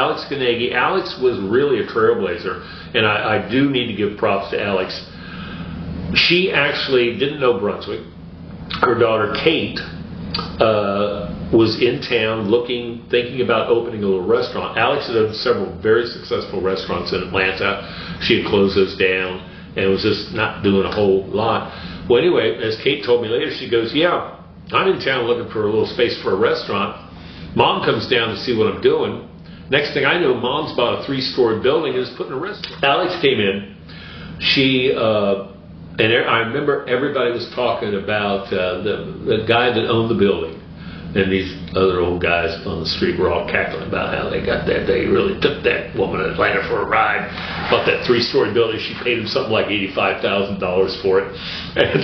Alex Ganegi. Alex was really a trailblazer, and I do need to give props to Alex. She actually didn't know Brunswick. Her daughter Kate was in town thinking about opening a little restaurant. Alex had opened several very successful restaurants in Atlanta. She had closed those down and was just not doing a whole lot. Well, anyway, as Kate told me later, she goes, yeah, I'm in town looking for a little space for a restaurant. Mom comes down to see what I'm doing. Next thing I know, Mom's bought a 3-story building and is putting a restaurant. Alex came in. And I remember everybody was talking about the guy that owned the building. And these other old guys on the street were all cackling about how they got that. They really took that woman in Atlanta for a ride. Bought that 3-story building. She paid him something like $85,000 for it. And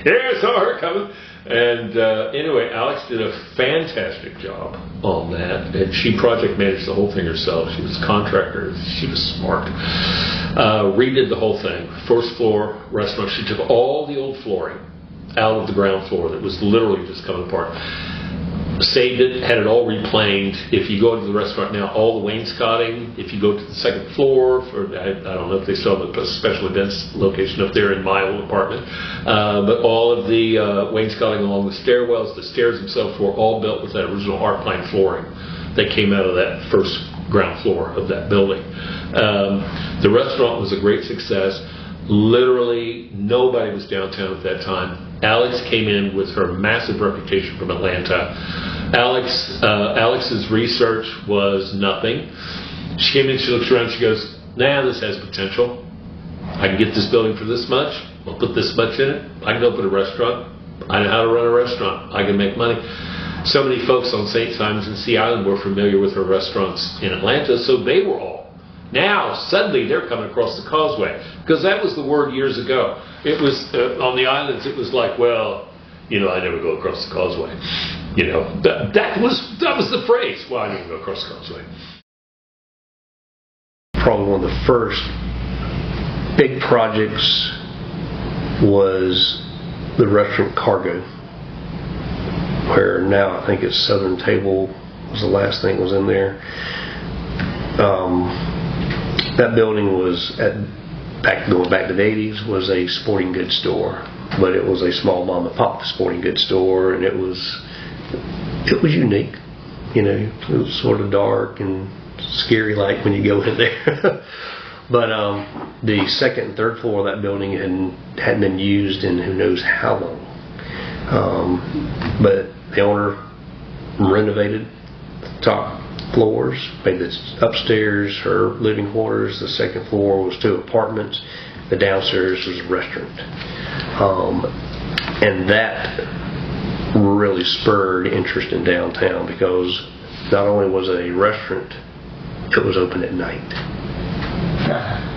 yeah, I saw her coming. And anyway, Alex did a fantastic job on that. And she project managed the whole thing herself. She was a contractor. She was smart. Redid the whole thing. First floor restaurant. She took all the old flooring out of the ground floor that was literally just coming apart. Saved it, had it all replaned. If you go into the restaurant now, all the wainscoting, if you go to the second floor, I don't know if they still have a special events location up there in my old apartment, but all of the wainscoting along the stairwells, the stairs themselves were all built with that original art plank flooring that came out of that first ground floor of that building. The restaurant was a great success. Literally nobody was downtown at that time. Alex came in with her massive reputation from Atlanta. Alex's research was nothing. She came in, she looks around, she goes, nah, this has potential. I can get this building for this much. I'll put this much in it. I can open a restaurant. I know how to run a restaurant. I can make money. So many folks on St. Simons and Sea Island were familiar with her restaurants in Atlanta, so they were all. Now, suddenly, they're coming across the causeway. Because that was the word years ago. It was, on the islands, it was like, well, I never go across the causeway. That was the phrase. Well, I never go across the causeway. Probably one of the first big projects was the restaurant Cargo, where now I think it's Southern Table was the last thing was in there. That building was going back to the 80s, was a sporting goods store, but it was a small mom and pop sporting goods store, and it was unique. It was sort of dark and scary like when you go in there. But the second and third floor of that building hadn't been used in who knows how long. But the owner renovated the top floors, made the upstairs her living quarters, the second floor was 2 apartments, the downstairs was a restaurant. And that really spurred interest in downtown, because not only was it a restaurant, it was open at night.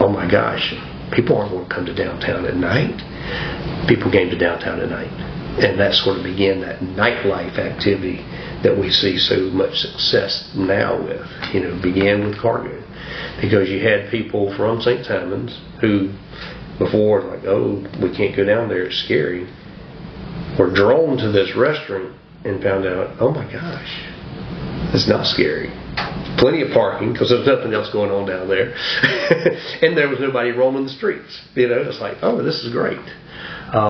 Oh my gosh, people aren't going to come to downtown at night. People came to downtown at night, and that sort of began that nightlife activity that we see so much success now with. Began with Cargo, because you had people from St. Simons who before like, oh, we can't go down there, it's scary, were drawn to this restaurant and found out, oh my gosh, it's not scary. Plenty of parking, because there's nothing else going on down there. And there was nobody roaming the streets. It's like, oh, this is great.